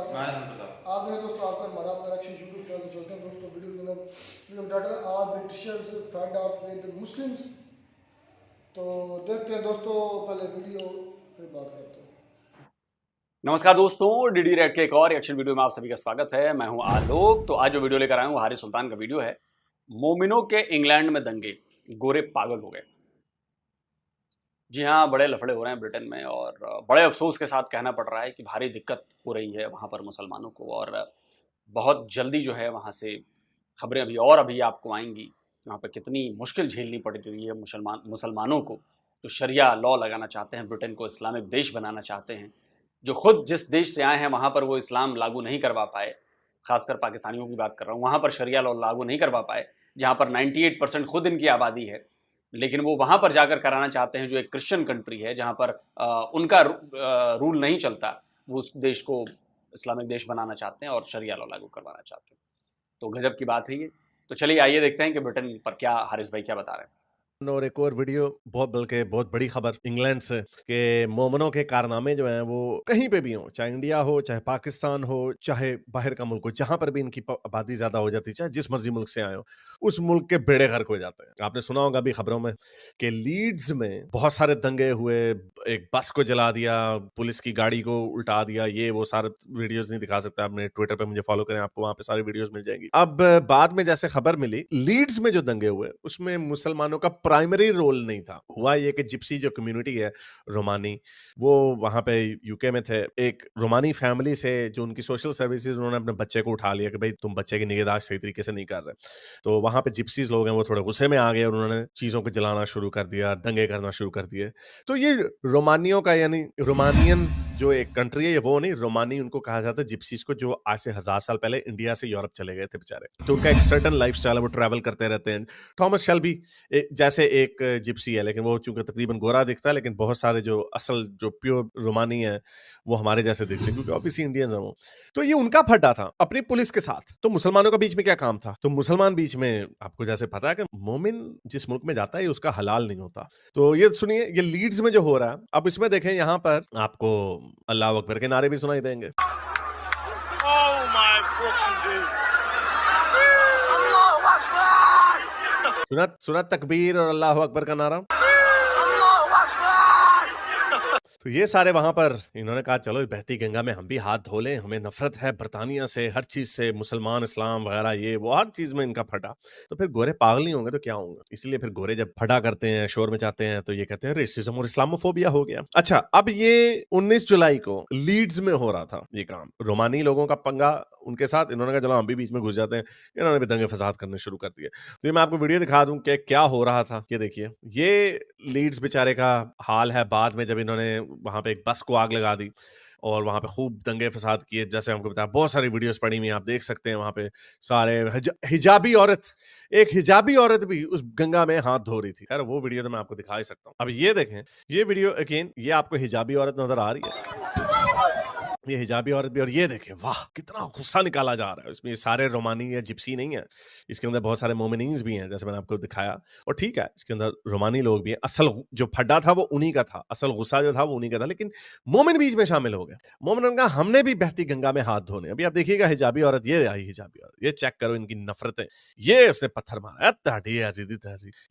आप दोस्तों आपका हमारा यूट्यूब चैनल चलते हैं दोस्तों। Video title are Britishers fed up with Muslims. तो देखते हैं दोस्तों, पहले वीडियो फिर बात करते हैं। नमस्कार दोस्तों, डीडी रेड के एक और रिएक्शन वीडियो में आप सभी का स्वागत है। मैं हूं आलोक। तो आज जो वीडियो लेकर आया हूं हारिस सुल्तान का वीडियो है। मोमिनों के इंग्लैंड में दंगे, गोरे पागल हो गए। जी हाँ, बड़े लफड़े हो रहे हैं ब्रिटेन में और बड़े अफसोस के साथ कहना पड़ रहा है कि भारी दिक्कत हो रही है वहाँ पर मुसलमानों को। और बहुत जल्दी जो है वहाँ से खबरें अभी आपको आएंगी। वहाँ पर कितनी मुश्किल झेलनी पड़ रही है मुसलमानों को, जो शरिया लॉ लगाना चाहते हैं, ब्रिटेन को इस्लामिक देश बनाना चाहते हैं, जो खुद जिस देश से आए हैं वहाँ पर वो इस्लाम लागू नहीं करवा पाए। खासकर पाकिस्तानियों की बात कर रहा हूँ, वहाँ पर शरिया लॉ लागू नहीं करवा पाए, जहाँ पर 98% खुद इनकी आबादी है। लेकिन वो वहाँ पर जाकर कराना चाहते हैं, जो एक क्रिश्चियन कंट्री है, जहाँ पर उनका रूल नहीं चलता। वो उस देश को इस्लामिक देश बनाना चाहते हैं और शरिया लॉ लागू करवाना चाहते हैं। तो गजब की बात है ये। तो चलिए आइए देखते हैं कि ब्रिटेन पर क्या हारिस भाई क्या बता रहे हैं। और एक और वीडियो बल्कि बहुत बड़ी खबर इंग्लैंड से कि मोमनों के कारनामे जो हैं वो कहीं पे भी हों, चाहे इंडिया हो, चाहे पाकिस्तान हो, चाहे बाहर का मुल्क हो, जहां पर भी इनकी आबादी ज्यादा हो जाती है, चाहे जिस मर्जी मुल्क से आए हो, उस मुल्क के बेड़े गर्क हो जाते हैं। आपने सुना होगा अभी खबरों में कि लीड्स में बहुत सारे दंगे हुए, एक बस को जला दिया, पुलिस की गाड़ी को उल्टा दिया। ये वो सारे वीडियोस नहीं दिखा सकता, आपने ट्विटर पे मुझे फॉलो करें, आपको वहां पे सारी वीडियोस मिल जाएंगी। अब बाद में जैसे खबर मिली, लीड्स में जो दंगे हुए उसमें मुसलमानों का प्राइमरी रोल नहीं था। हुआ ये कि जिप्सी जो कम्युनिटी है रोमानी, वो वहां पे यूके में थे। एक रोमानी फैमिली से जो उनकी सोशल सर्विसेज, उन्होंने अपने बच्चे को उठा लिया कि भाई तुम बच्चे की निगहदाश्त सही तरीके से नहीं कर रहे। तो वहां पे जिप्सीज लोग हैं वो थोड़े गुस्से में आ गए और उन्होंने चीजों को जलाना शुरू कर दिया, दंगे करना शुरू कर दिए। तो ये रोमानियों का, यानी रोमानियन जो एक कंट्री है, ये वो नहीं, रोमानी उनको कहा जाता है, जिप्सीज को, जो आज से 1000 साल पहले इंडिया से यूरोप चले गए थे बेचारे। तो उनका एक सर्टन लाइफस्टाइल है, वो ट्रैवल करते रहते हैं। थॉमस शेल्बी जैसे एक जिप्सी है, लेकिन वो चूंकि तकरीबन गोरा दिखता है, लेकिन बहुत सारे जो असल जो प्योर रोमानी है वो हमारे जैसे दिखते हैं, क्योंकि ऑब्वियसली इंडियंस हैं वो। तो ये उनका फड्डा था अपनी पुलिस के साथ। तो मुसलमानों का बीच में क्या काम था? तो मुसलमान बीच में, आपको जैसे पता है कि मोमिन जिस मुल्क में जाता है उसका हलाल नहीं होता। तो ये सुनिए, ये लीड्स में जो हो रहा है, अब इसमें देखें, यहां पर आपको अल्लाह अकबर के नारे भी सुनाई देंगे। सुना तकबीर और अल्लाह अकबर का नारा। तो ये सारे वहां पर इन्होंने कहा चलो इस बहती गंगा में हम भी हाथ धो लें, हमें नफरत है बरतानिया से, हर चीज से, मुसलमान, इस्लाम वगैरह, ये वो हर चीज में इनका फटा। तो फिर गोरे पागल नहीं होंगे तो क्या होंगे? इसलिए फिर गोरे जब फटा करते हैं, शोर मचाते हैं, तो ये कहते हैं रेसिज्म और इस्लामोफोबिया हो गया। अच्छा, अब ये 19 जुलाई को लीड्स में हो रहा था ये काम, रोमानी लोगों का पंगा उनके साथ। इन्होंने कहा चलो हम भी बीच में घुस जाते हैं, इन्होंने भी दंगे फसाद करने शुरू कर दिए। तो ये मैं आपको वीडियो दिखा दूं कि क्या हो रहा था। ये देखिए, ये लीड्स बेचारे का हाल है बाद में, जब इन्होंने वहां पे एक बस को आग लगा दी और वहां पे खूब दंगे फसाद किए। जैसे हमको बताया, बहुत सारी वीडियोस पड़ी हुई, आप देख सकते हैं। वहां पे सारे हिजाबी औरत, एक हिजाबी औरत भी उस गंगा में हाथ धो रही थी। खैर वो वीडियो तो मैं आपको दिखा ही सकता हूँ। अब ये देखें, ये वीडियो अगेन, ये आपको हिजाबी औरत नजर आ रही है, ये हिजाबी औरत भी। और ये देखें, वाह कितना गुस्सा निकाला जा रहा है इसमें। ये सारे रोमानी या जिप्सी नहीं है, इसके अंदर बहुत सारे मोमिनीन्स भी हैं, जैसे मैंने आपको दिखाया। और ठीक है, इसके अंदर रोमानी लोग भी हैं। असल जो फड्डा था वो उन्हीं का था, असल गुस्सा जो था वो उन्हीं का था, लेकिन मोमिन बीच में शामिल हो गए। मोमिन का हमने भी बहती गंगा में हाथ धोने। अभी आप देखिएगा हिजाबी औरत, ये आई हिजाबी औरत, ये चेक करो इनकी नफरतें। ये उसने पत्थर मारा, तहजीब।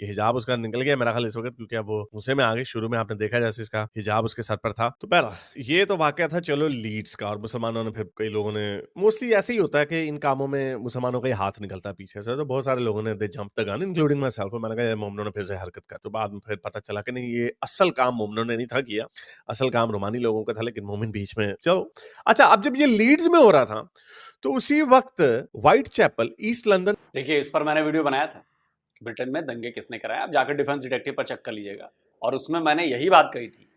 ये हिजाब उसका निकल गया मेरा ख्याल इस वक्त, क्योंकि अब वो गुस्से में आ गई। शुरू में आपने देखा जैसे इसका हिजाब उसके सर पर था। तो बहरहाल ये तो वाकया था, चलो लीड्स का। और मुसलमानों ने, फिर कई लोगों ने, मोस्टली ऐसे ही होता है कि इन कामों में मुसलमानों का ही हाथ निकलता है पीछे से। तो बहुत सारे लोगों ने they jump the gun, including myself. मैंने कहा मोमनों ने फिर से हरकत कर। तो बाद में फिर पता चला कि नहीं, ये असल काम मोमनों ने नहीं था किया, असल काम रोमानी लोगों का था, लेकिन मोमिन बीच में। चलो अच्छा, अब जब ये लीड्स में हो रहा था तो उसी वक्त व्हाइट चैपल, ईस्ट लंदन। देखिए, इस पर मैंने वीडियो बनाया था, ब्रिटेन में दंगे किसने कराया। आप जाकर डिफेंस डिटेक्टिव पर चेक कर लीजिएगा। और उसमें मैंने यही बात कही थी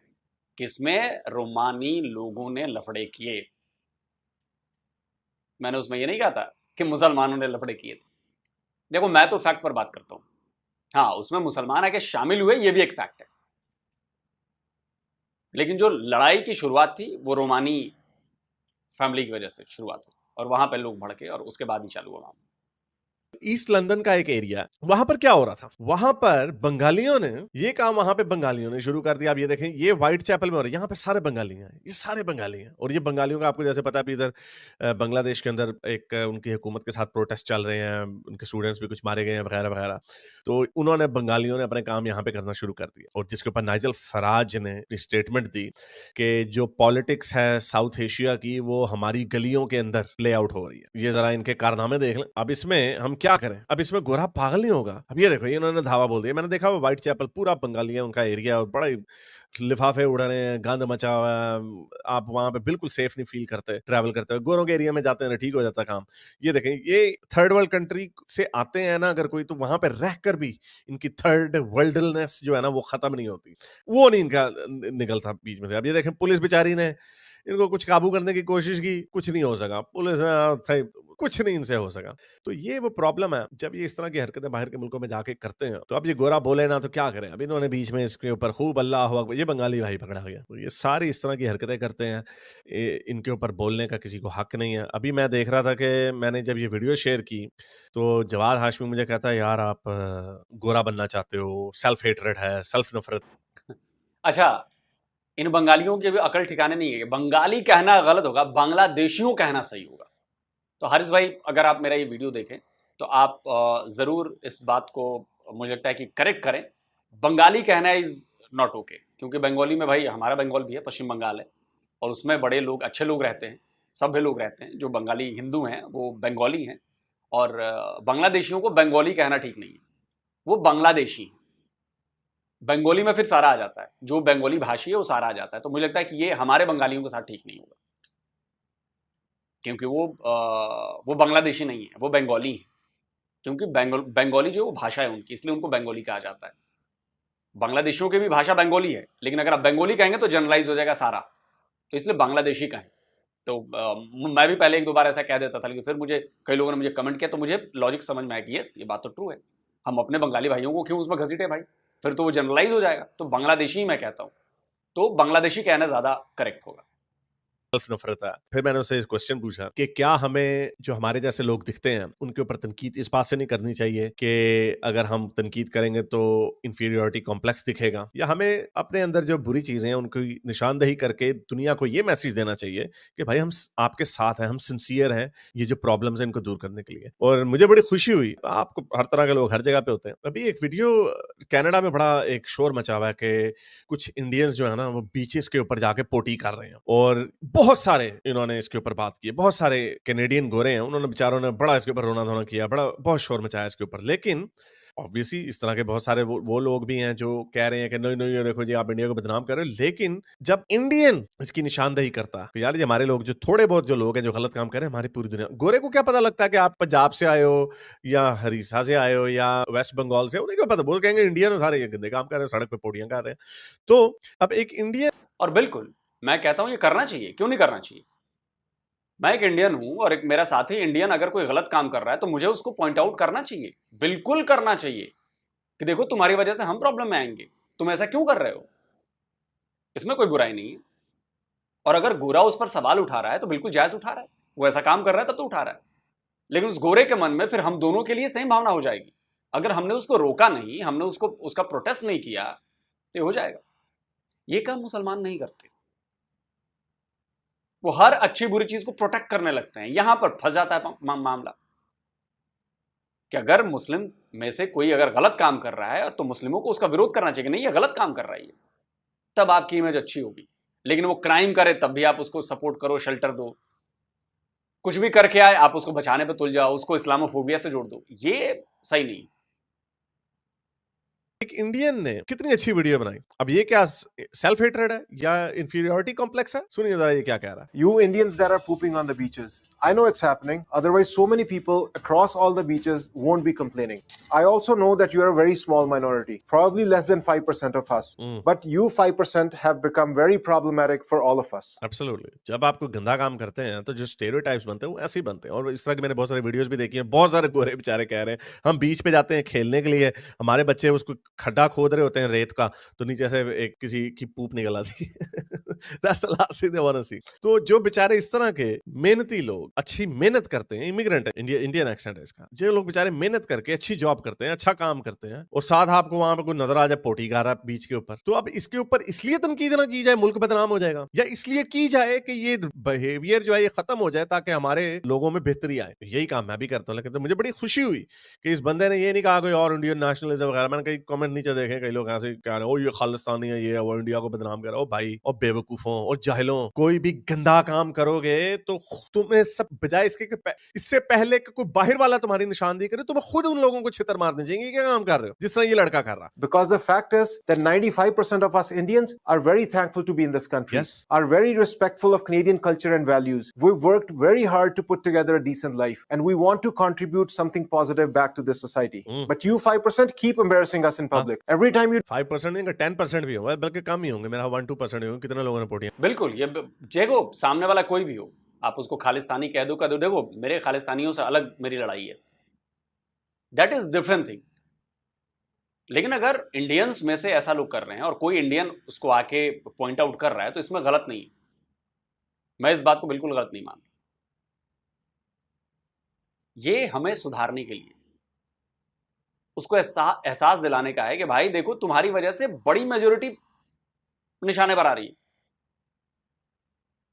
कि इसमें रोमानी लोगों ने लफड़े किए। मैंने उसमें ये नहीं कहा था कि मुसलमानों ने लफड़े किए थे। देखो, मैं तो फैक्ट पर बात करता हूं। हाँ, उसमें मुसलमान आके शामिल हुए, ये भी एक फैक्ट है। लेकिन जो लड़ाई की शुरुआत थी वो रोमानी फैमिली की वजह से शुरुआत हुई, और वहां पे लोग भड़के और उसके बाद ही चालू हुआ। ईस्ट लंदन का एक एरिया है, वहां पर क्या हो रहा था, वहां पर बंगालियों ने ये काम वहां पे बंगालियों ने शुरू कर दिया। आप ये देखें, ये व्हाइट चैपल में हो रहा है, यहाँ पे सारे बंगाली हैं, ये सारे बंगाली हैं। और ये बंगालियों का आपको जैसे पता है, अभी इधर बांग्लादेश के अंदर एक उनकी हुकूमत के साथ प्रोटेस्ट चल रहे हैं, उनके स्टूडेंट्स भी कुछ मारे गए हैं वगैरह वगैरह। तो उन्होंने बंगालियों ने अपने काम यहाँ पे करना शुरू कर दिया, और जिसके ऊपर नाइजल फराज ने स्टेटमेंट दी कि जो पॉलिटिक्स है साउथ एशिया की, वो हमारी गलियों के अंदर प्ले आउट हो रही है। ये जरा इनके कारनामे देख लें। अब इसमें हम क्या करें, अब इसमें गोरा पागल नहीं होगा। अब ये देखो, ये इन्होंने धावा बोल दिया। मैंने देखा वो व्हाइट चैपल पूरा बंगाली है उनका एरिया, और बड़ा ही लिफाफे उड़ रहे हैं, गंद मचा हुआ है, आप वहां पे बिल्कुल सेफ नहीं फील करते ट्रैवल करते हुए। गोरों के एरिया में जाते हैं ना, ठीक हो जाता काम। ये देखें, ये थर्ड वर्ल्ड कंट्री से आते हैं ना अगर कोई, तो वहां पे रह कर भी इनकी थर्ड वर्ल्डनेस जो है ना वो खत्म नहीं होती, वो नहीं इनका निकलता बीच में से। अब ये देखें, पुलिस बेचारी ने इनको कुछ काबू करने की कोशिश की, कुछ नहीं हो सका। पुलिस कुछ नहीं इनसे हो सका। तो ये वो प्रॉब्लम है, जब ये इस तरह की हरकतें बाहर के मुल्कों में जाके करते हैं। तो अब ये गोरा बोले ना तो क्या करें। अब इन्होंने बीच में इसके ऊपर खूब अल्लाह अकबर, ये बंगाली भाई पकड़ा गया। तो ये सारी इस तरह की हरकतें करते हैं, इनके ऊपर बोलने का किसी को हक नहीं है। अभी मैं देख रहा था कि मैंने जब ये वीडियो शेयर की तो जवाद हाशमी मुझे कहता है, यार आप गोरा बनना चाहते हो, सेल्फ हेटरेड है, सेल्फ नफरत। अच्छा, इन बंगालियों के भी अकल ठिकाने नहीं है। बंगाली कहना गलत होगा, बांग्लादेशियों कहना सही होगा। तो हारिस भाई, अगर आप मेरा ये वीडियो देखें तो आप ज़रूर इस बात को, मुझे लगता है कि करेक्ट करें। बंगाली कहना इज़ नॉट ओके, क्योंकि बंगाली में भाई हमारा बंगाल भी है, पश्चिम बंगाल है, और उसमें बड़े लोग, अच्छे लोग रहते हैं, सभ्य लोग रहते हैं। जो बंगाली हिंदू हैं वो बंगाली हैं, और बांग्लादेशियों को बंगाली कहना ठीक नहीं है, वो बांग्लादेशी हैं। बंगाली में फिर सारा आ जाता है, जो बंगाली भाषी है वो सारा आ जाता है। तो मुझे लगता है कि ये हमारे बंगालियों के साथ ठीक नहीं होगा, क्योंकि वो बांग्लादेशी नहीं है, वो बंगाली है। क्योंकि बंगाली जो भाषा है उनकी, इसलिए उनको बंगाली कहा जाता है। बांग्लादेशियों की भी भाषा बंगाली है, लेकिन अगर आप बंगाली कहेंगे तो जनरलाइज हो जाएगा सारा, तो इसलिए बांग्लादेशी कहें। तो मैं भी पहले एक दो बार ऐसा कह देता था, लेकिन फिर मुझे कई लोगों ने मुझे कमेंट किया, तो मुझे लॉजिक समझ में आया कि यस, ये बात तो ट्रू है। हम अपने बंगाली भाइयों को क्यों उसमें घसीटे भाई, फिर तो वो जनरलाइज हो जाएगा। तो बांग्लादेशी ही मैं कहता हूँ, तो बांग्लादेशी कहना ज्यादा करेक्ट होगा। सेल्फ नफरत है। फिर मैंने उससे क्वेश्चन पूछा कि क्या हमें जो हमारे जैसे लोग दिखते हैं उनके ऊपर तनकीद इस बात से नहीं करनी चाहिए कि अगर हम तनकीद करेंगे तो इंफीरियरिटी कॉम्प्लेक्स दिखेगा, या हमें अपने अंदर जो बुरी चीजें हैं उनको निशानदेही करके दुनिया को ये मैसेज देना चाहिए कि भाई हम आपके साथ हैं, हम सिंसियर हैं ये जो प्रॉब्लम्स हैं इनको दूर करने के लिए। और मुझे बड़ी खुशी हुई, आपको हर तरह के लोग हर जगह पे होते हैं। अभी एक वीडियो कनाडा में बड़ा एक शोर मचा हुआ है कि कुछ इंडियंस जो है ना वो बीचेस के ऊपर जाके पोटी कर रहे हैं, और बहुत सारे इन्होंने इसके ऊपर बात की। बहुत सारे कैनेडियन गोरे हैं, उन्होंने बेचारों ने बड़ा इसके ऊपर रोना धोना किया, बड़ा बहुत शोर मचाया इसके ऊपर। लेकिन ऑब्वियसली इस तरह के बहुत सारे वो लोग भी हैं जो कह रहे हैं कि नहीं नहीं, ये देखो जी आप इंडिया को बदनाम कर रहे हो। लेकिन जब इंडियन इसकी निशानदेही करता है तो यार ये हमारे लोग जो थोड़े बहुत जो लोग हैं जो गलत काम कर रहे हैं, हमारी पूरी दुनिया, गोरे को क्या पता लगता है कि आप पंजाब से आए हो या हरीसा से आए हो या वेस्ट बंगाल से, उन्हें क्या पता, बोल कहेंगे इंडियन सारे ये गंदे काम कर रहे हैं, सड़क पे पोटियां कर रहे हैं। तो अब एक इंडियन, और बिल्कुल मैं कहता हूं ये करना चाहिए, क्यों नहीं करना चाहिए। मैं एक इंडियन हूं और एक मेरा साथी इंडियन अगर कोई गलत काम कर रहा है तो मुझे उसको पॉइंट आउट करना चाहिए, बिल्कुल करना चाहिए, कि देखो तुम्हारी वजह से हम प्रॉब्लम में आएंगे, तुम ऐसा क्यों कर रहे हो। इसमें कोई बुराई नहीं है। और अगर गोरा उस पर सवाल उठा रहा है तो बिल्कुल जायज उठा रहा है, वो ऐसा काम कर रहा है तब तो उठा रहा है। लेकिन उस गोरे के मन में फिर हम दोनों के लिए सेम भावना हो जाएगी। अगर हमने उसको रोका नहीं, हमने उसको उसका प्रोटेस्ट नहीं किया तो हो जाएगा। ये काम मुसलमान नहीं करते, वो हर अच्छी बुरी चीज को प्रोटेक्ट करने लगते हैं। यहां पर फंस जाता है मामला कि अगर मुस्लिम में से कोई अगर गलत काम कर रहा है तो मुस्लिमों को उसका विरोध करना चाहिए कि नहीं ये गलत काम कर रहा है, तब आपकी इमेज अच्छी होगी। लेकिन वो क्राइम करे तब भी आप उसको सपोर्ट करो, शेल्टर दो, कुछ भी करके आए आप उसको बचाने पे तुल जाओ, उसको इस्लामोफोबिया से जोड़ दो, ये सही नहीं। एक इंडियन ने कितनी अच्छी वीडियो बनाई। अब ये क्या सेल्फ हेट्रेड है या इंफीरियरिटी कॉम्प्लेक्स है? सुनिए जरा ये क्या कह रहा है। You Indians that are pooping on the beaches, I know it's happening. Otherwise, so many people across all the beaches won't be complaining. I also know that you are a very small minority, probably less than 5% of us. But you 5% have become very problematic for all of us. Absolutely. जब आपको गंदा काम करते हैं तो जो stereotypes बनते हैं वो ऐसे ही बनते हैं। और इस तरह की मैंने बहुत सारे वीडियोस भी देखी हैं। बहुत सारे गोरे बेचारे कह रहे हैं हम बीच पे जाते हैं खेलने के लिए, हमारे बच्चे उसको खड्डा खोद रहे होते हैं रेत का, तो नीचे से एक किसी की पूप निकल आती है। That's the last thing they wanna see. तो जो बेचारे इस तरह के मेहनती लोग अच्छी मेहनत करते हैं, इमिग्रेंट है, इंडियन एक्सेंट है इसका, जो लोग बेचारे मेहनत करके अच्छी जॉब करते हैं, अच्छा काम करते हैं, और साथ आपको वहां पे कोई नजर आ जाए पोटी खा रहा है बीच के ऊपर, तो अब इसके ऊपर इसलिए तनकीद ना की जाए मुल्क बदनाम हो जाएगा, या इसलिए की जाए कि ये बिहेवियर जो है ये खत्म हो जाए ताकि हमारे लोगों में बेहतरी आए। यही काम मैं भी करता हूँ। लेकिन तो मुझे बड़ी खुशी हुई कि इस बंदे ने ये नहीं कहा कोई और इंडियन नेशनलिज्म वगैरह। मैंने कई कमेंट नीचे देखे, कई लोग ऐसे कह रहे हैं ओ ये खालिस्तानी है, ये वो इंडिया को बदनाम कर रहा है। ओ भाई और बेवकूफों और जाहिलों, कोई भी गंदा काम करोगे तो तुम्हें सब बजाय इसके इससे पहले कि कोई बाहर वाला तुम्हारी निशानदेही करे, तुम्हें खुद उन लोगों को छितर मारने चाहिए। क्या काम कर रहे हो जिस तरह ये लड़का कर रहा। Because the fact is that 95% of us Indians are very thankful to be in this country, Yes. are very respectful of Canadian culture and values. We've worked very hard to put together a decent life, and we want to contribute something positive back to this society. But you 5% keep embarrassing us in public. Every time you 5% नहीं, 10% भी होगा, बल्कि कम ही होंगे। मेरा 1-2% ही होंगे। कितने लोगों ने पोटियां। बिल्कुल, ये देखो सामने वाला कोई भी हो, आप उसको खालिस्तानी कह दो, देखो मेरे खालिस्तानियों से अलग मेरी लड़ाई है, दैट इज डिफरेंट थिंग। लेकिन अगर इंडियंस में से ऐसा लोग कर रहे हैं और कोई इंडियन उसको आके पॉइंट आउट कर रहा है तो इसमें गलत नहीं है। मैं इस बात को बिल्कुल गलत नहीं मानता। ये हमें सुधारने के लिए उसको एहसास दिलाने का है कि भाई देखो तुम्हारी वजह से बड़ी मेजोरिटी निशाने पर आ रही है।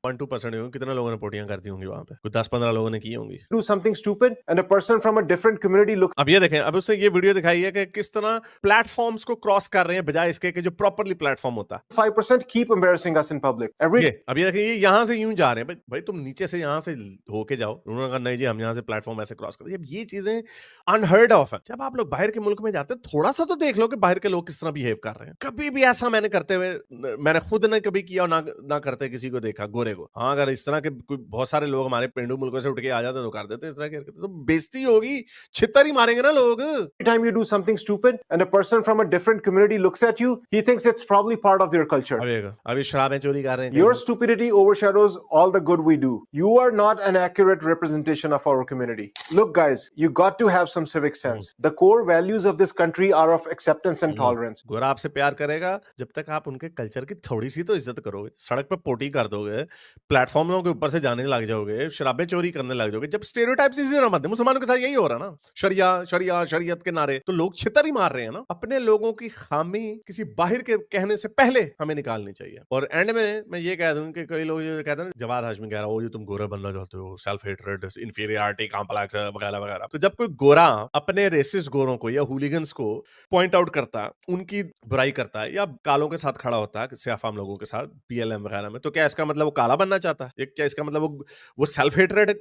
1-2% ही होंगे। कितने लोगों ने पोटियां करती होंगी वहां पे? कुछ 10-15 लोगों ने की होंगी। do something stupid and a person from a different community looks अब ये देखें, अब उससे ये वीडियो दिखाई है कि किस तरह प्लेटफॉर्म्स को क्रॉस कर रहे हैं बजाय इसके कि जो प्रॉपरली प्लेटफॉर्म होता है। 5% keep embarrassing us in public. Every अब ये देखें, ये यहाँ से यूं जा रहे हैं। भाई तुम नीचे से यहाँ से होके जाओ। उन्होंने कहा नहीं जी हम यहाँ से प्लेटफॉर्म ऐसे क्रॉस करते हैं। ये चीजें अनहर्ड ऑफ है। जब आप लोग बाहर के मुल्क में जाते हैं थोड़ा सा तो देख लो कि बाहर के लोग किस तरह बिहेव कर रहे हैं। कभी भी ऐसा मैंने करते हुए, मैंने खुद ने कभी किया और ना करते किसी को देखा गोरे को। हाँ अगर इस तरह के बहुत सारे लोग हमारे पेंडू मुल्कों से उठ के आ जाते तो कर देते इस तरह के, तो बेइज्जती होगी, छितर ही मारेंगे ना लोग। time you do something stupid and a person from a different community looks at you, he thinks it's probably part of their culture. अभी शराबें चोरी कर रहे हैं। Your stupidity overshadows all the good we do. You are not an accurate representation of our community. Look guys, you got to have some civic sense. The core values of this country are of acceptance and tolerance. गोरा आपसे प्यार करेगा जब तक आप उनके culture की थोड़ी सी तो इज्जत करोगे। सड़क पे पोटी कर दोगे, प्लेटफॉर्मों के ऊपर से जाने लग जाओगे, शराबें चोरी करने लग जाओगे। जब स्टेरियोटाइप्स इसी तरह मत है, मुसलमानों के साथ यही हो रहा ना, शरिया शरिया शरीयत के नारे, तो लोग छितर ही मार रहे हैं ना। अपने लोगों की खामी किसी बाहर के कहने से पहले हमें निकालनी चाहिए। और एंड में मैं ये कह दूं कि कई लोग ये कहते हैं, जवाद हाशमी कह रहा हो ये तुम गोरा बनना चाहते हो, सेल्फ हेट्रेड, इंफीरियरिटी कॉम्प्लेक्स वगैरह वगैरह। तो जब कोई गोरा अपने रेसिस्ट गोरों को या हुलिगन्स को पॉइंट आउट करता है, उनकी बुराई करता है, या कालों के साथ खड़ा होता है, सियाफाम लोगों के साथ पीएलएम वगैरह में, तो क्या इसका मतलब वो काला बनना चाहता है? क्या इसका मतलब वो सेल्फ हेट्रेड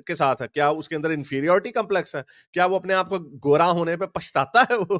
के साथ है? क्या उसके अंदर इंफीरियरिटी कॉम्प्लेक्स है? क्या वो अपने आप को गोरा होने पे पछताता है वो?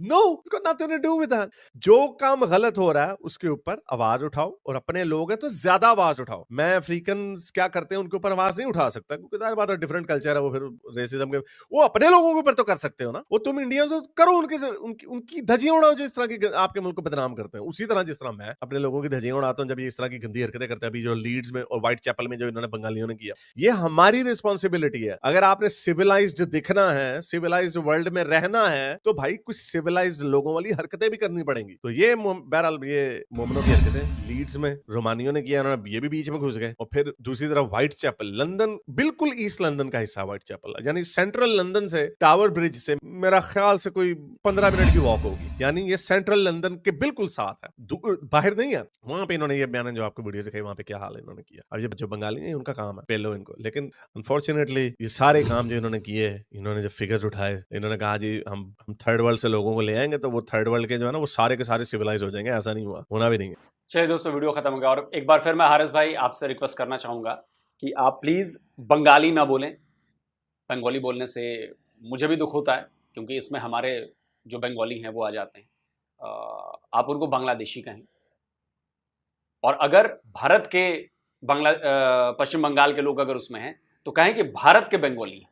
नो, उसको nothing to do with that. जो काम गलत हो रहा है उसके ऊपर आवाज उठाओ, और अपने लोग हैं तो ज्यादा आवाज उठाओ। मैं अफ्रीकन क्या करते हैं उनके ऊपर आवाज नहीं उठा सकता, क्योंकि सारी बात है डिफरेंट कल्चर है, वो फिर रेसिज्म के, वो अपने लोगों के ऊपर तो कर सकते हो ना। वो तुम इंडियंस हो करो, उनकी धज्जियां उड़ाओ जिस तरह की आपके मुल्क को बदनाम करते हैं। उसी तरह जिस तरह मैं अपने लोगों की धज्जियां उड़ाता हूं जब ये इस तरह की गंदी हरकतें करते हैं। अभी जो लीड्स में और व्हाइट चैपल में जो इन्होंने बंगालियों ने किया, ये हमारी रिस्पॉन्सिबिलिटी है। अगर आपने सिविलाइज्ड दिखना है, सिविलाइज्ड वर्ल्ड में रहना है, तो भाई कुछ सिविलाइज्ड लोगों वाली हरकतें भी करनी पड़ेंगी। तो ये बहरहाल ये मोमनों की हरकतें लीड्स में रोमानियों ने किया, ये भी बीच में घुस गए। और फिर दूसरी तरफ व्हाइट चैपल, लंदन, बिल्कुल ईस्ट लंदन का हिस्सा व्हाइट चैपल, यानी सेंट्रल लंदन से टावर ब्रिज से मेरा ख्याल से कोई 15 मिनट की वॉक होगी। यानी ये सेंट्रल लंदन के बिल्कुल साथ है, बाहर नहीं है। वहां पे इन्होंने ये बयान जो आपको वीडियो से कही, वहां पे क्या हाल इन्होंने किया। अब ये जो बंगाली है उनका काम है, पेलो इनको। लेकिन अनफॉर्चुनेटली ये सारे काम जो इन्होंने किए, इन्होंने जब फिगर्स उठाए, इन्होंने कहा जी हम थर्ड वर्ल्ड से लोगों को ले आएंगे तो वो थर्ड वर्ल्ड के जो है ना वो सारे के सारे सिविलाइज हो जाएंगे। ऐसा नहीं हुआ, होना भी नहीं है। चलिए दोस्तों, वीडियो खत्म हो गया। और एक बार फिर मैं हारिस भाई आपसे रिक्वेस्ट करना चाहूंगा कि आप प्लीज बंगाली ना बोलें। बंगाली बोलने से मुझे भी दुख होता है, क्योंकि इसमें हमारे जो बंगाली हैं वो आ जाते हैं। आप उनको बांग्लादेशी कहें। और अगर भारत के पश्चिम बंगाल के लोग अगर उसमें हैं तो कहें कि भारत के बंगाली हैं,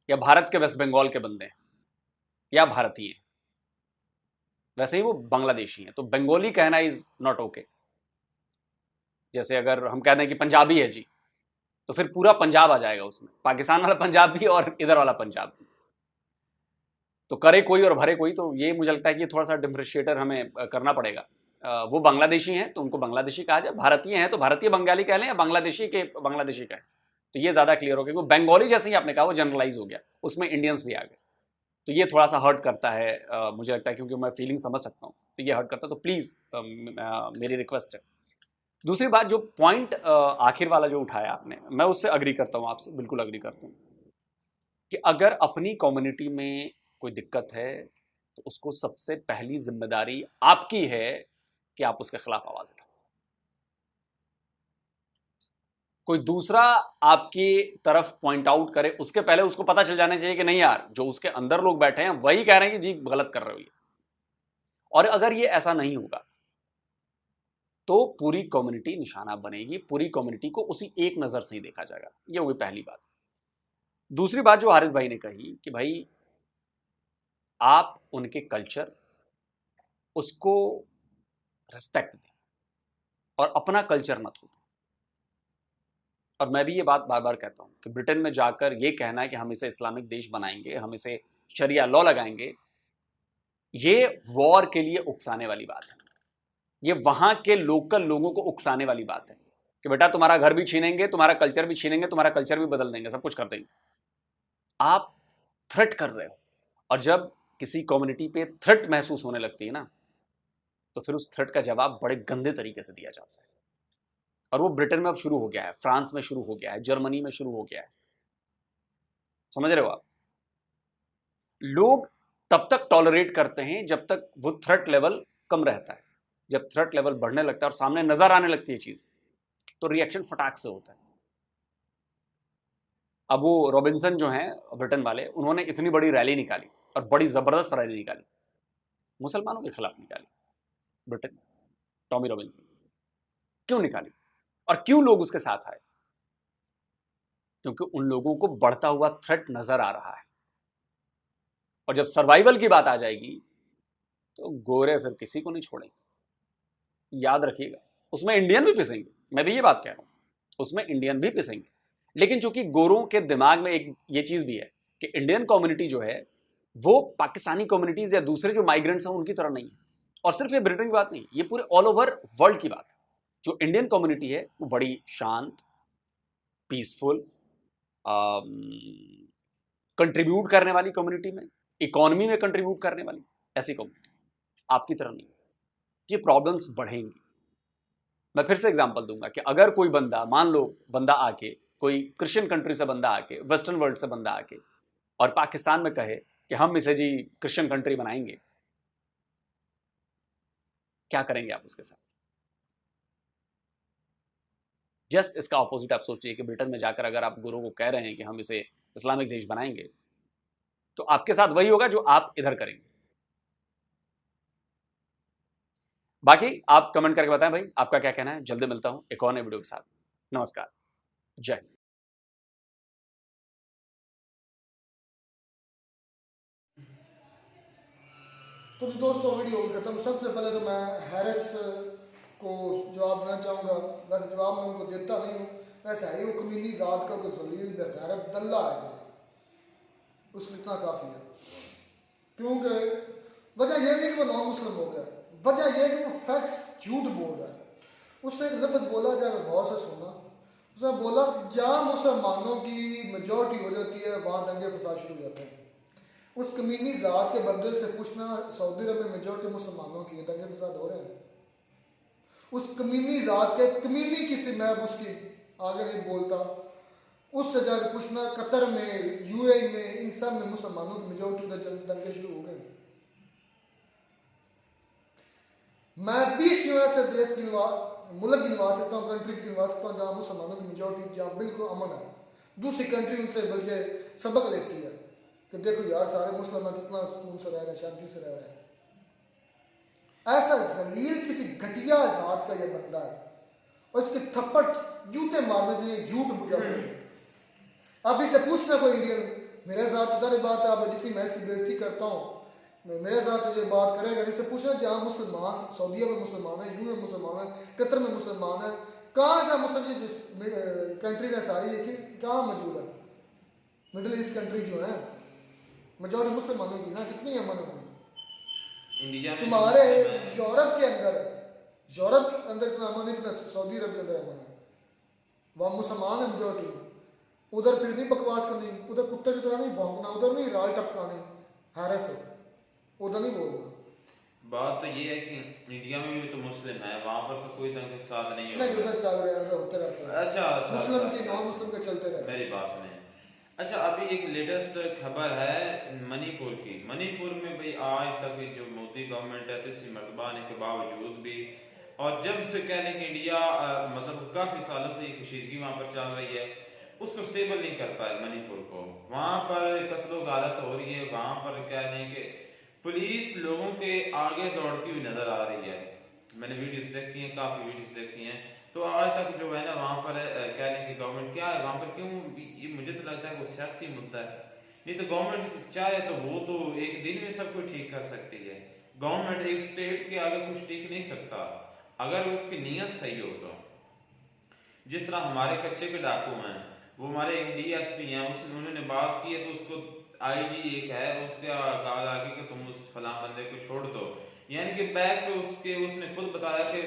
या भारत के वेस्ट बंगाल के बंदे हैं, या भारतीय हैं। वैसे ही वो बांग्लादेशी हैं, तो बंगाली कहना इज नॉट ओके। जैसे अगर हम कहते हैं कि पंजाबी है जी, तो फिर पूरा पंजाब आ जाएगा उसमें, पाकिस्तान वाला पंजाब भी और इधर वाला पंजाब भी। तो करे कोई और भरे कोई, तो ये मुझे लगता है कि थोड़ा सा डिफ्रेंशिएटर हमें करना पड़ेगा। वो बांग्लादेशी हैं तो उनको बांग्लादेशी कहा जाए, भारतीय हैं तो भारतीय बंगाली कह लें, या बांग्लादेशी के बांग्लादेशी कहें, तो ये ज्यादा क्लियर हो गया। क्योंकि बंगाली जैसे ही आपने कहा वो जनरलाइज हो गया, उसमें इंडियंस भी आ गए, तो ये थोड़ा सा हर्ट करता है मुझे लगता है, क्योंकि मैं फीलिंग समझ सकता हूँ, तो ये हर्ट करता है। तो प्लीज मेरी रिक्वेस्ट है। दूसरी बात, जो पॉइंट आखिर वाला जो उठाया आपने, मैं उससे अग्री करता हूँ, आपसे बिल्कुल अग्री करता हूँ कि अगर अपनी कम्युनिटी में कोई दिक्कत है तो उसको सबसे पहली जिम्मेदारी आपकी है कि आप उसके खिलाफ आवाज उठाओ। कोई दूसरा आपकी तरफ पॉइंट आउट करे उसके पहले उसको पता चल जाना चाहिए कि नहीं यार, जो उसके अंदर लोग बैठे हैं वही कह रहे हैं कि जी गलत कर रहे हो ये। और अगर ये ऐसा नहीं होगा तो पूरी कम्युनिटी निशाना बनेगी, पूरी कम्युनिटी को उसी एक नजर से ही देखा जाएगा। ये हुई पहली बात। दूसरी बात जो हारिस भाई ने कही कि भाई आप उनके कल्चर उसको रिस्पेक्ट दें और अपना कल्चर मत हो। और मैं भी ये बात बार बार कहता हूं कि ब्रिटेन में जाकर ये कहना है कि हम इसे इस्लामिक देश बनाएंगे, हम इसे शरिया लॉ लगाएंगे, ये वॉर के लिए उकसाने वाली बात है। ये वहां के लोकल लोगों को उकसाने वाली बात है कि बेटा तुम्हारा घर भी छीनेंगे, तुम्हारा कल्चर भी छीनेंगे, तुम्हारा कल्चर भी बदल देंगे, सब कुछ कर देंगे। आप थ्रेट कर रहे हो, और जब किसी कम्युनिटी पे थ्रेट महसूस होने लगती है ना, तो फिर उस थ्रेट का जवाब बड़े गंदे तरीके से दिया जाता है। और वो ब्रिटेन में अब शुरू हो गया है, फ्रांस में शुरू हो गया है, जर्मनी में शुरू हो गया है। समझ रहे हो आप? लोग तब तक टॉलरेट करते हैं जब तक वो थ्रेट लेवल कम रहता है। जब थ्रेट लेवल बढ़ने लगता है और सामने नजर आने लगती है चीज, तो रिएक्शन फटाक से होता है। अब वो रॉबिन्सन जो हैं ब्रिटेन वाले, उन्होंने इतनी बड़ी रैली निकाली और बड़ी जबरदस्त रैली निकाली, मुसलमानों के खिलाफ निकाली ब्रिटेन में। टॉमी रॉबिन्सन क्यों निकाली और क्यों लोग उसके साथ आए? क्योंकि उन लोगों को बढ़ता हुआ थ्रेट नजर आ रहा है। और जब सर्वाइवल की बात आ जाएगी तो गोरे फिर किसी को नहीं छोड़ेंगे। याद रखिएगा, उसमें इंडियन भी पिसेंगे, मैं भी ये बात कह रहा हूं, उसमें इंडियन भी पिसेंगे। लेकिन चूंकि गोरों के दिमाग में एक ये चीज भी है कि इंडियन कम्युनिटी जो है वो पाकिस्तानी कम्युनिटीज या दूसरे जो माइग्रेंट्स हैं उनकी तरह नहीं है। और सिर्फ ये ब्रिटेन की बात नहीं, ये पूरे ऑल ओवर वर्ल्ड की बात है। जो इंडियन कम्युनिटी है वो बड़ी शांत, पीसफुल, कंट्रीब्यूट करने वाली कम्युनिटी में, इकोनॉमी में कंट्रीब्यूट करने वाली ऐसी कम्युनिटी, आपकी तरह नहीं। ये प्रॉब्लम्स बढ़ेंगी। मैं फिर से एग्जांपल दूंगा कि अगर कोई बंदा, मान लो बंदा आके, कोई क्रिश्चियन कंट्री से बंदा आके, वेस्टर्न वर्ल्ड से बंदा आके और पाकिस्तान में कहे कि हम इसे जी क्रिश्चियन कंट्री बनाएंगे, क्या करेंगे आप उसके साथ? जस्ट इसका ऑपोजिट आप सोचिए कि ब्रिटेन में जाकर अगर आप गुरु को कह रहे हैं कि हम इसे इस्लामिक देश बनाएंगे, तो आपके साथ वही होगा जो आप इधर करेंगे। बाकी आप कमेंट करके बताएं भाई आपका क्या कहना है। जल्दी मिलता हूं एक और नए वीडियो के साथ। नमस्कार, जय हिंद। तो जी दोस्तों, वीडियो खत्म। सबसे पहले तो मैं हैरिस को जवाब देना चाहूँगा। वैसे जवाब मैं उनको देता नहीं हूँ, वैसे है ही वो कमीनी ज़ात का कोई जलील बेगैरत दल्ला है, उसको इतना काफ़ी है। क्योंकि वजह यह नहीं कि वो नॉन मुस्लिम हो गया, वजह यह कि वो फैक्ट्स झूठ बोल रहा है। उसने एक लफ्ज़ बोला, जब गौर से सुना, उसने बोला जहाँ मुसलमानों की मेजॉरिटी हो जाती है वहाँ दंगे फसाद शुरू हो जाते हैं। उस कमीनी ज़ात के बंदे से पूछना, सऊदी अरब में मेजॉरिटी मुसलमानों की दंगे फसाद हो रहे हैं? उस कमीनी ज़ात के कमीनी किसी, मैं उसकी आगे नहीं बोलता, उससे जाकर पूछना कतर में, यूएई में, इन सब में मुसलमानों की मेजॉरिटी दंगे शुरू हो गए। मैं 20 ऐसे देश गिनवा, मुल्क गिनवा सकता हूँ, कंट्रीज गिनवा सकता हूँ जहाँ मुसलमानों की मेजॉरिटी, जहाँ बिल्कुल अमन है। दूसरी कंट्री उनसे बल्कि सबक लेती है कि देखो यार सारे मुसलमान कितना सुकून से रह रहे हैं, शांति से रह रहे हैं। ऐसा जलील किसी घटिया जात का यह बंदा है और इसके थप्पड़ जूते मारने चाहिए, झूठ बुझा। अब इसे पूछना कोई इंडियन, मेरे साथ सारी बात है, आप जितनी मैं इसकी बेइज्जती करता हूँ, मेरे साथ ये बात करेगा, इसे पूछना जहाँ मुसलमान, सऊदीया में मुसलमान है, यूएई में मुसलमान है, कतर में मुसलमान है, कहाँ मुसलमान कंट्रीज है सारी, कहाँ मौजूद है? मिडिल ईस्ट कंट्री जो है मेजॉरिटी मुसलमानों की ना, कितनी अमन है इंडिया में तुम्हारे यूरोप के अंदर इतना अमन है जितना सऊदी अरब के अंदर अमन है। वहाँ मुसलमान है मेजॉरिटी में, उधर फिर नहीं बकवास करनी, उधर कुत्ते की तरह नहीं भौंकना, उधर नहीं राल टपकाने हैरत से, उधर नहीं बोलना। बात तो ये है कि इंडिया में भी तो मुस्लिम है, वहाँ पर तो कोई दंगे फसाद नहीं नहीं होता। उधर चल रहे हैं, उधर होते रहते हैं। अच्छा अच्छा मुस्लिम अच्छा, के नॉन मुस्लिम के चलते रहते हैं। मेरी बात सुने। अच्छा, अभी एक लेटेस्ट खबर है मणिपुर की। मणिपुर में भाई आज तक जो मोदी गवर्नमेंट है तीसरी मरतबा आने के बावजूद भी, और जब से कह लें कि इंडिया मतलब काफ़ी सालों से ये कशीदगी वहाँ पर चल रही है, उसको स्टेबल नहीं कर पाए मणिपुर को। वहाँ पर कत्लो गारत हो रही है, वहाँ पर कह लें कि पुलिस लोगों के आगे दौड़ती हुई नजर आ रही है। मैंने वीडियोस देखी हैं, काफ़ी वीडियोस देखी हैं। तो आज तक जो है ना वहाँ पर कह लें कि गवर्नमेंट क्या है वहाँ पर, क्यों ये मुझे तो लगता है वो सियासी मुद्दा है। नहीं तो गवर्नमेंट चाहे तो वो तो एक दिन में सब कुछ ठीक कर सकती है। गवर्नमेंट एक स्टेट के आगे कुछ टिक नहीं सकता अगर उसकी नीयत सही हो तो। जिस तरह हमारे कच्चे के डाकू हैं, वो हमारे एक DSP हैं, उन्होंने बात की है तो उसको IG एक है उसके कहा आगे कि तुम उस फलां बंदे को छोड़ दो, यानी कि बैक पे उसने खुद बताया कि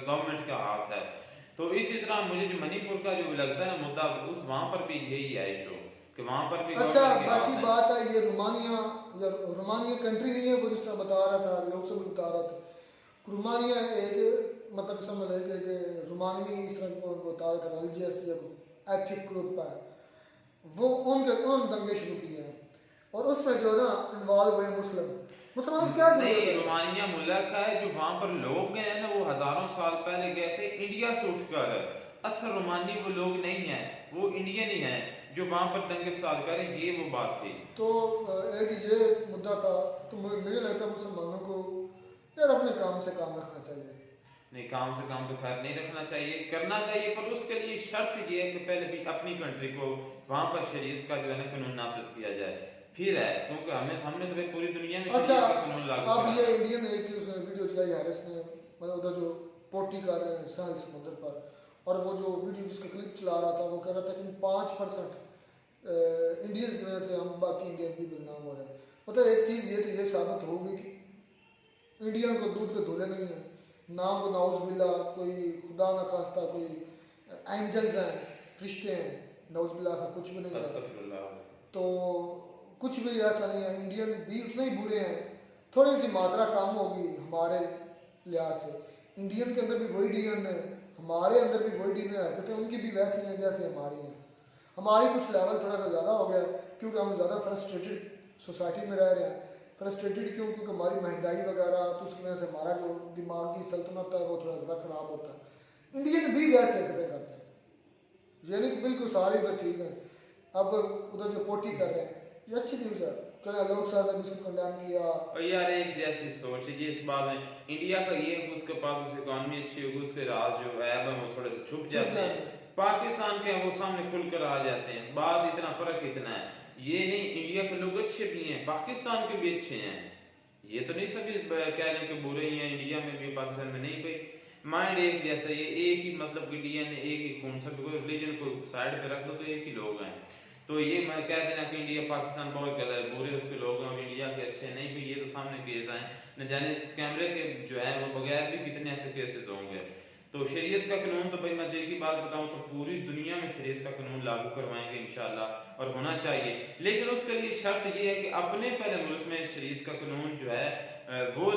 गवर्नमेंट का हाथ है। तो इसी तरह मुझे जो मणिपुर का जो लगता है ना मुद्दा, उस वहां पर भी यही है इशू कि वहां पर भी अच्छा गवर्नमेंट के बाकी हाथ है। बात है ये रोमानिया कंट्री नहीं है, वो जिस तरह बता रहा था, लोग सब बता रहा था। रोमानिया एक मतलब समझ ले कि रोमानिया इस तरह को बता रहा था, रिलीजियस एथिक ग्रुप है, वो उन दंगे शुरू किए हैं और उसमें जो ना इन्वॉल्व हुए मुसलमान क्या नहीं, जरूरत है? रोमानिया मुल्क है जो वहां पर लोग गए हैं ना, वो हजारों साल पहले गए थे इंडिया से उठकर। असल रोमानी वो लोग नहीं है, वो इंडियन ही है जो वहां पर दंगे फसाद करें, ये वो बात थी। तो एक ये मुद्दा था। तो मुझे लगता है मुसलमानों को यार अपने काम से काम रखना चाहिए। नहीं, काम से काम तो खैर नहीं रखना चाहिए, करना चाहिए, पर उसके लिए शर्त ये है कि पहले भी अपनी कंट्री को वहां पर शरीयत का जो है ना कानून नाफिज किया जाए, फिर है। क्योंकि हमने तो भाई पूरी दुनिया में अच्छा शरीयत का कानून लागू अब करा ये है। इंडियन एक की उसने वीडियो चलाई हैरिस ने, मतलब उधर जो पोटी कर रहे हैं साहिल समुद्र पर, और वो जो वीडियो जिसका क्लिप चला रहा था वो कह रहा था कि 5% इंडियंस की वजह से हम बाकी इंडियंस भी बदनाम हो रहे हैं। मतलब एक चीज़ ये तो ये साबित होगी कि इंडियन को दूध के धुले नहीं है, ना उनको नाउज बिल्ला कोई खुदा न खास्ता कोई एंजल्स हैं, फरिश्ते हैं, नाउज बिल्ला ऐसा कुछ भी नहीं है। अस्तगफिरुल्लाह। तो कुछ भी ऐसा नहीं है, इंडियन भी उतने ही बुरे हैं, थोड़ी सी मात्रा कम होगी हमारे लिहाज से। इंडियन के अंदर भी वही डीएन है, हमारे अंदर भी वही डीएन है, हरकतें उनकी भी वैसी हैं जैसे हमारी हैं। हमारी कुछ लेवल थोड़ा सा ज़्यादा हो गया क्योंकि हम ज़्यादा फ्रस्ट्रेटेड सोसाइटी में रह रहे हैं। फ्रस्ट्रेटेड क्यों? क्योंकि हमारी महंगाई वगैरह, तो उसकी वजह से हमारा जो दिमाग की सल्तनत है वो थोड़ा ज़्यादा ख़राब होता है। इंडियन भी वैसे हरकतें करते हैं, ये नहीं कि बिल्कुल सारे उधर ठीक है। अब उधर जो पोटी कर रहे हैं ये अच्छी न्यूज़ है, चलो लोग साहब ने इसको कंडेम किया। और यार एक जैसी सोच है इस बात में, इंडिया का ये है कि उसके पास उस इकॉनमी अच्छी होगी, उसके राज जो है वो थोड़े से छुप जाते हैं। पाकिस्तान के वो सामने खुलकर आ जाते हैं। बात इतना फर्क इतना है, ये नहीं इंडिया के लोग अच्छे भी हैं, पाकिस्तान के भी अच्छे हैं। ये तो नहीं सभी कह लें कि बुरे ही हैं इंडिया में भी पाकिस्तान में नहीं। भाई माइंड एक जैसा, ये एक ही मतलब कि डीएनए एक ही खून, सब रिलीजन को साइड पे रख दो तो एक ही लोग हैं। तो ये मैं कह देना कि इंडिया पाकिस्तान बहुत गलत है, बुरे उसके लोग हैं और इंडिया के अच्छे नहीं, भी ये तो सामने केस आए न जाने इस कैमरे के जो है वो बगैर भी कितने ऐसे केसेस होंगे। तो शरीयत का कानून तो भाई मैं दिल की बात बताऊं तो पूरी दुनिया में शरीयत का कानून लागू करवाएंगे इंशाल्लाह, और होना चाहिए। लेकिन उसके लिए शर्त ये है कि अपने पहले मुल्क में शरीयत का कानून जो है वो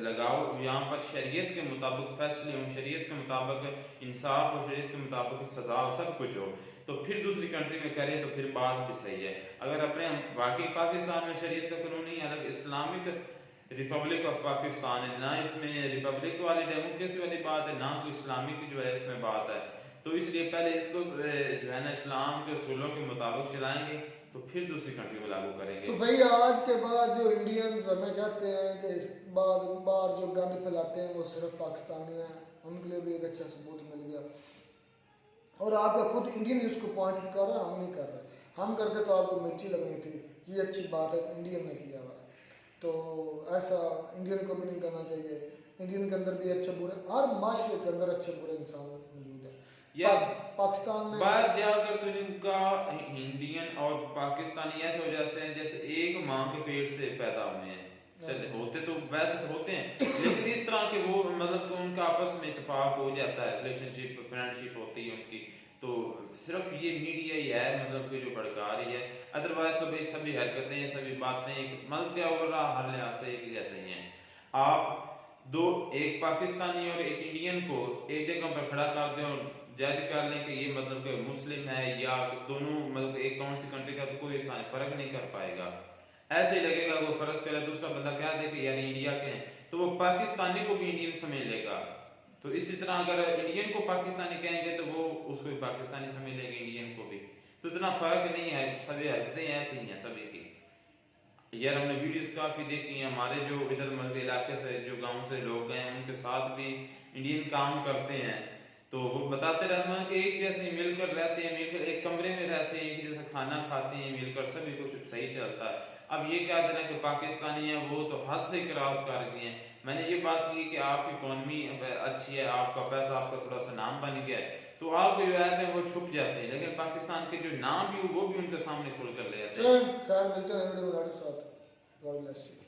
लगाओ, यहाँ पर शरीयत के मुताबिक फैसले हों, शरीयत के मुताबिक इंसाफ हो, शरीयत के मुताबिक सजा हो, सब कुछ हो, तो फिर दूसरी कंट्री में करें तो फिर बात भी सही है। अगर अपने बाकी पाकिस्तान में शरीयत का कानून नहीं, अलग इस्लामिक रिपब्लिक ऑफ पाकिस्तान है ना, इसमें रिपब्लिक वाली डेमोक्रेसी वाली बात है ना, कोई इस्लामिक जो है इसमें बात है। तो इसलिए पहले इसको जो है ना इस्लाम के उसूलों के मुताबिक चलाएंगे तो फिर दूसरी कंट्री में लागू करेंगे। तो भाई आज के बाद जो इंडियंस हमें कहते हैं कि इस बार जो गंद फैलाते हैं वो सिर्फ पाकिस्तानी हैं, उनके लिए भी एक अच्छा सबूत मिल गया। और आपका खुद इंडियन उसको पॉइंट कर रहा है, हम नहीं कर रहे। हम करते तो आपको मिर्ची लगनी थी। ये अच्छी बात है कि इंडियन ने किया हुआ, तो ऐसा इंडियन को भी नहीं करना चाहिए। इंडियन के अंदर भी अच्छे बुरे, हर माशरे के अंदर अच्छे बुरे इंसान मौजूद है। या पाकिस्तान में बाहर जाकर तो इनका इंडियन और पाकिस्तानी ऐसे हो जाते हैं जैसे एक माँ के पेट से पैदा हुए हैं। चले होते तो वैसे तो होते हैं, लेकिन इस तरह के वो मतलब कि उनका आपस में इत्तेफाक हो जाता है, रिलेशनशिप फ्रेंडशिप होती है उनकी। तो सिर्फ ये मीडिया ही है मतलब कि जो भड़का रही है, अदरवाइज तो भाई सभी हरकतें सभी बातें मतलब क्या हो रहा हर लिहाज से एक जैसे ही हैं। आप दो एक पाकिस्तानी और एक इंडियन को एक जगह पर खड़ा कर दें और जज कर लें कि ये मतलब कि मुस्लिम है या दोनों मतलब एक कौन सी कंट्री का, तो कोई फर्क नहीं कर पाएगा। ऐसे ही लगेगा वो फर्ज करे दूसरा बंदा क्या देखे यार इंडिया के हैं, तो वो पाकिस्तानी को भी इंडियन समझ लेगा। तो इसी तरह अगर इंडियन को पाकिस्तानी कहेंगे तो वो उसको भी पाकिस्तानी समझ लेंगे इंडियन को भी। तो इतना फर्क नहीं है, सभी हरकतें ऐसी ही हैं सभी की। यार हमने वीडियोस काफी देखी हैं, हमारे जो इधर मतलब इलाके से जो गांव से लोग गए हैं उनके साथ भी इंडियन काम करते हैं, तो वो बताते रहते हैं कि एक जैसे मिलकर रहते हैं, मिलकर एक कमरे में रहते हैं, एक जैसा खाना खाते हैं मिलकर, सभी कुछ सही चलता है। अब ये क्या देना कि पाकिस्तानी है वो तो हद से क्रॉस कर गए हैं। मैंने ये बात की कि आपकी इकोनॉमी अच्छी है, आपका पैसा आपका थोड़ा सा नाम बन गया है, तो आपके जो ऐप है वो छुप जाते हैं, लेकिन पाकिस्तान के जो नाम भी वो भी उनके सामने खुल कर ले जाते हैं। चलें खैर मिलते हैं वीडियो में साथ। God bless you.